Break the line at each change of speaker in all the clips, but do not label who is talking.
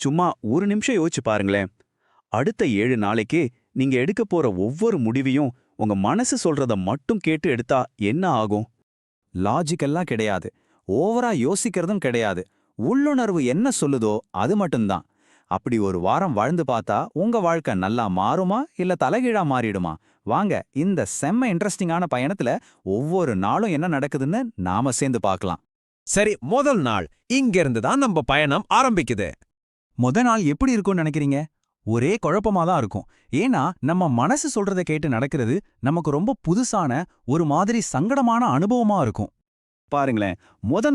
சும்மா ஒரு நிமிஷம் யோசிச்சு பாருங்களேன். அடுத்த 7 நாளைக்கு நீங்க எடுக்க போற ஒவ்வொரு முடிவையும் உங்க மனசு சொல்றத மட்டும் கேட்டு எடுத்தா என்ன ஆகும்?
லாஜிக்கெல்லாம் கிடையாது. ஓவரா யோசிக்கிறதும் கிடையாது. உள்ளுணர்வு என்ன சொல்லுதோ அது மட்டும்தான். அப்படி ஒரு வாரம் வாழ்ந்து பார்த்தா உங்க வாழ்க்கை நல்லா மாறுமா இல்ல தலைகீழா மாறிடுமா? வாங்க இந்த செம்ம இன்ட்ரெஸ்டிங்கான பயணத்துல ஒவ்வொரு நாளும் என்ன நடக்குதுன்னு நாம சேர்ந்து பார்க்கலாம்.
சரி, முதல் நாள் இங்கிருந்து தான் நம்ம பயணம் ஆரம்பிக்குது.
நாள் எப்படி இருக்கும்னு நினைக்கிறீங்க? ஒரே குழப்பமா தான் இருக்கும். ஏன்னா நம்ம மனசு சொல்றதை கேட்டு நடக்கிறது நமக்கு ரொம்ப புதுசான ஒரு மாதிரி சங்கடமான அனுபவமா இருக்கும்.
பாருங்களேன்,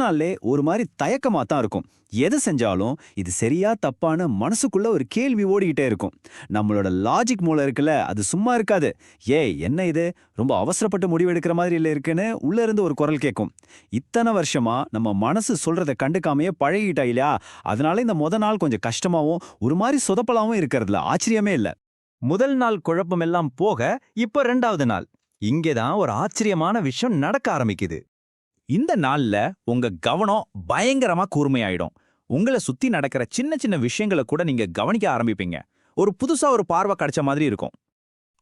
நாள்லே ஒரு மாதிரி தயக்கமா தான் இருக்கும். எது செஞ்சாலும் இது சரியா தப்பான்னு மனசுக்குள்ள ஒரு கேள்வி ஓடிக்கிட்டே இருக்கும். நம்மளோட லாஜிக் மூளை இருக்குல்ல, அது சும்மா இருக்காது. என்ன இது ரொம்ப அவசரப்பட்டு முடிவெடுக்கிற மாதிரி இல்ல இருக்குன்னு உள்ள இருந்து ஒரு குரல் கேட்கும். இத்தனை வருஷமா நம்ம மனசு சொல்றதை கண்டுக்காமையே பழகிட்டா இல்லையா? அதனால இந்த நாள் கொஞ்சம் கஷ்டமாவும் ஒரு மாதிரி சொதப்பலாவும் இருக்கிறதுல ஆச்சரியமே இல்ல.
முதல் நாள் குழப்பமெல்லாம் போக இப்ப 2வது நாள். இங்கேதான் ஒரு ஆச்சரியமான விஷயம் நடக்க ஆரம்பிக்குது.
இந்த நாள்ல உங்க கவனம் பயங்கரமா கூர்மையாயிடும். உங்களை சுத்தி நடக்கிற சின்ன சின்ன விஷயங்களை கூட நீங்க கவனிக்க ஆரம்பிப்பீங்க. ஒரு புதுசா ஒரு பார்வை கிடைச்ச மாதிரி இருக்கும்.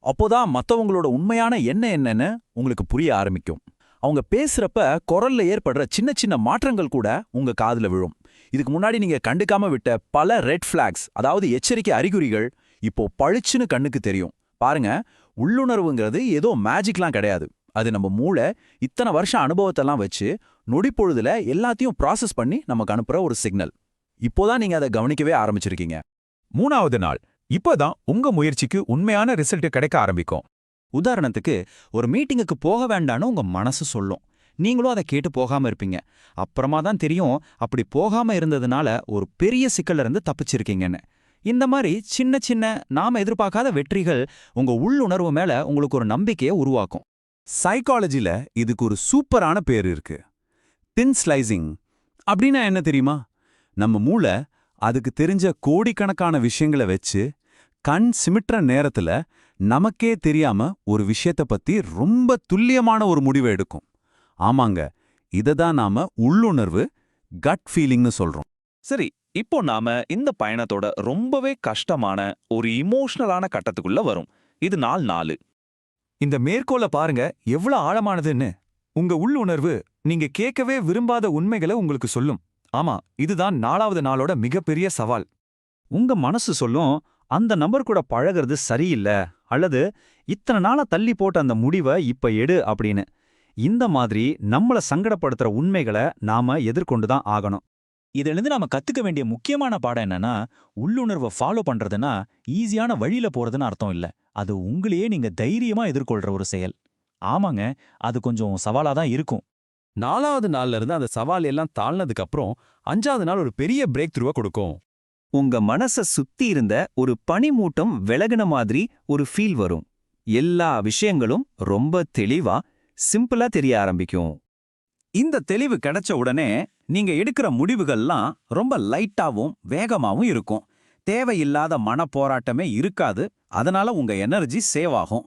அப்போதான் மத்தவங்களோட உண்மையான என்னன்னு உங்களுக்கு புரிய ஆரம்பிக்கும். அவங்க பேசுறப்ப குரல்ல ஏற்படுற சின்ன சின்ன மாற்றங்கள் கூட உங்க காதுல விழும். இதுக்கு முன்னாடி நீங்க கண்டுக்காம விட்ட பல ரெட் ஃபிளாக்ஸ், அதாவது எச்சரிக்கை அறிகுறிகள் இப்போ பளிச்சுன்னு கண்ணுக்கு தெரியும். பாருங்க, உள்ளுணர்வுங்கிறது ஏதோ மேஜிக்லாம் கிடையாது. அது நம்ம மூளை இத்தனை வருஷம் அனுபவத்தெல்லாம் வச்சு நொடிப்பொழுதுல எல்லாத்தையும் ப்ராசஸ் பண்ணி நமக்கு அனுப்புற ஒரு சிக்னல். இப்போதான் நீங்க அதை கவனிக்கவே ஆரம்பிச்சிருக்கீங்க.
3வது நாள் இப்பதான் உங்க முயற்சிக்கு உண்மையான ரிசல்ட் கிடைக்க ஆரம்பிக்கும்.
உதாரணத்துக்கு, ஒரு மீட்டிங்குக்கு போக வேண்டான்னு உங்க மனசு சொல்லும். நீங்களும் அதை கேட்டு போகாம இருப்பீங்க. அப்புறமா தான் தெரியும் அப்படி போகாம இருந்ததுனால ஒரு பெரிய சிக்கல்ல இருந்து தப்பிச்சிருக்கீங்கன்னு. இந்த மாதிரி சின்ன சின்ன நாம எதிர்பார்க்காத வெற்றிகள் உங்க உள்ளுணர்வு மேல உங்களுக்கு ஒரு நம்பிக்கையை உருவாக்கும்.
சைக்காலஜில இதுக்கு ஒரு சூப்பரான பேர் இருக்கு. தின் ஸ்லைசிங். அப்படின்னா என்ன தெரியுமா? நம்ம மூளை அதுக்கு தெரிஞ்ச கோடிக்கணக்கான விஷயங்களை வச்சு கண் சிமிட்டுற நேரத்துல நமக்கே தெரியாம ஒரு விஷயத்தை பத்தி ரொம்ப துல்லியமான ஒரு முடிவை எடுக்கும். ஆமாங்க, இததான் நாம உள்ளுணர்வு, கட் ஃபீலிங்னு சொல்றோம். சரி, இப்போ நாம இந்த பயணத்தோட ரொம்பவே கஷ்டமான ஒரு இமோஷனலான கட்டத்துக்குள்ள வரும். இது நாள் 4.
இந்த மேற்கோளை பாருங்க, எவ்வளவு ஆழமானதுன்னு. உங்க உள்ளுணர்வு நீங்க கேட்கவே விரும்பாத உண்மைகளை உங்களுக்கு சொல்லும். ஆமா, இதுதான் 4வது நாளோட மிகப்பெரிய சவால்.
உங்க மனசு சொல்லும், அந்த நபர் கூட பழகிறது சரியில்லை, அல்லது இத்தனை நாளா தள்ளி போட்ட அந்த முடிவை இப்ப எடு அப்படின்னு. இந்த மாதிரி நம்மள சங்கடப்படுத்துற உண்மைகளை நாம எதிர்கொண்டு தான் ஆகணும். இதிலிருந்து நாம கத்துக்க வேண்டிய முக்கியமான பாடம் என்னன்னா, உள்ளுணர்வை ஃபாலோ பண்றதுன்னா ஈஸியான வழியில போறதுன்னு அர்த்தம் இல்ல. அது உங்களையே நீங்க தைரியமா எதிர்கொள்ற ஒரு செயல். ஆமாங்க, அது கொஞ்சம் சவாலா தான் இருக்கும்.
4வது நாள்ல இருந்து அந்த சவால் எல்லாம் தாழ்னதுக்கு அப்புறம் 5வது நாள் ஒரு பெரிய பிரேக் த்ரூவ கொடுக்கும்.
உங்க மனச சுத்தி இருந்த ஒரு பனிமூட்டம் விலகுன மாதிரி ஒரு ஃபீல் வரும். எல்லா விஷயங்களும் ரொம்ப தெளிவா, சிம்பிளா தெரிய ஆரம்பிக்கும்.
இந்த தெளிவு கிடைச்ச உடனே நீங்க எடுக்கிற முடிவுகள்லாம் ரொம்ப லைட்டாவும் வேகமாவும் இருக்கும். தேவையில்லாத மனப்போராட்டமே இருக்காது. அதனால உங்க எனர்ஜி சேவ் ஆகும்.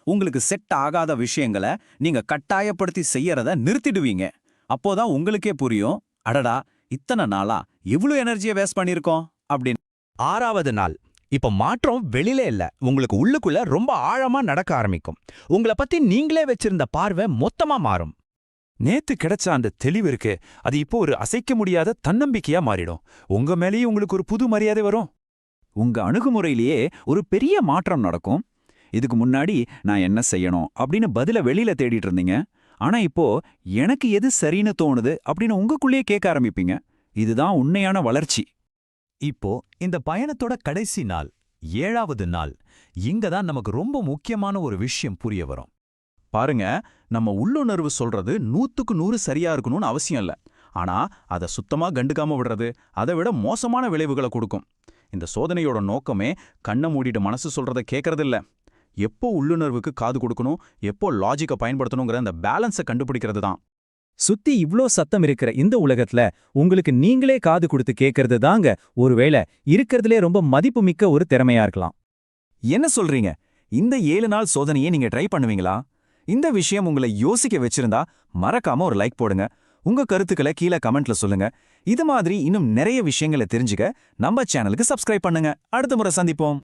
உங்களுக்கு செட் ஆகாத விஷயங்களை நீங்க கட்டாயப்படுத்தி செய்யறத நிறுத்திடுவீங்க. அப்போதான் உங்களுக்கே புரியும், அடடா, இத்தனை நாளா இவ்ளோ எனர்ஜியை வேஸ்ட் பண்ணிருக்கோம் அப்படின்னு.
6வது நாள் இப்ப மாற்றம் வெளியில இல்ல, உங்களுக்கு உள்ளுக்குள்ள ரொம்ப ஆழமா நடக்க ஆரம்பிக்கும். உங்களை பத்தி நீங்களே வச்சிருந்த பார்வை மொத்தமா மாறும். நேத்து கிடைச்ச அந்த தெளிவு இருக்கு, அது இப்போ ஒரு அசைக்க முடியாத தன்னம்பிக்கையா மாறிடும். உங்க மேலேயே உங்களுக்கு ஒரு புது மரியாதை வரும்.
உங்க அணுகுமுறையிலேயே ஒரு பெரிய மாற்றம் நடக்கும். இதுக்கு முன்னாடி நான் என்ன செய்யணும் அப்படின்னு பதில வெளியில தேடிட்டு இருந்தீங்க. ஆனா இப்போ எனக்கு எது சரின்னு தோணுது அப்படின்னு உங்களுக்குள்ளேயே கேட்க ஆரம்பிப்பீங்க. இதுதான் உண்மையான வளர்ச்சி.
இப்போ இந்த பயணத்தோட கடைசி நாள், 7வது நாள், இங்கதான் நமக்கு ரொம்ப முக்கியமான ஒரு விஷயம் புரிய வரும்.
பாருங்க, நம்ம உள்ளுணர்வு சொல்றது 100க்கு 100 சரியா இருக்கணும்னு அவசியம் இல்ல. ஆனா அதை சுத்தமா கண்டுக்காம விடுறது அதை விட மோசமான விளைவுகளை கொடுக்கும். இந்த சோதனையோட நோக்கமே கண்ணை மூடிட்டு மனசு சொல்றதை கேட்கறதில்ல. எப்போ உள்ளுணர்வுக்கு காது கொடுக்கணும், எப்போ லாஜிக்கை பயன்படுத்தணுங்கிற அந்த பேலன்ஸை கண்டுபிடிக்கிறது தான்.
சுத்தி இவ்ளோ சத்தம் இருக்கிற இந்த உலகத்துல உங்களுக்கு நீங்களே காது கொடுத்து கேட்கறது தாங்க ஒருவேளை இருக்கிறதுலே ரொம்ப மதிப்புமிக்க ஒரு திறமையா இருக்கலாம்.
என்ன சொல்றீங்க? இந்த 7 நாள் சோதனையை நீங்க ட்ரை பண்ணுவீங்களா? இந்த விஷயம் உங்களை யோசிக்க வச்சிருந்தா மறக்காம ஒரு லைக் போடுங்க. உங்க கருத்துக்களை கீழே கமெண்ட்ல சொல்லுங்க.
இது மாதிரி இன்னும் நிறைய விஷயங்களை தெரிஞ்சுக்க நம்ம சேனலுக்கு சப்ஸ்கிரைப் பண்ணுங்க. அடுத்த முறை சந்திப்போம்.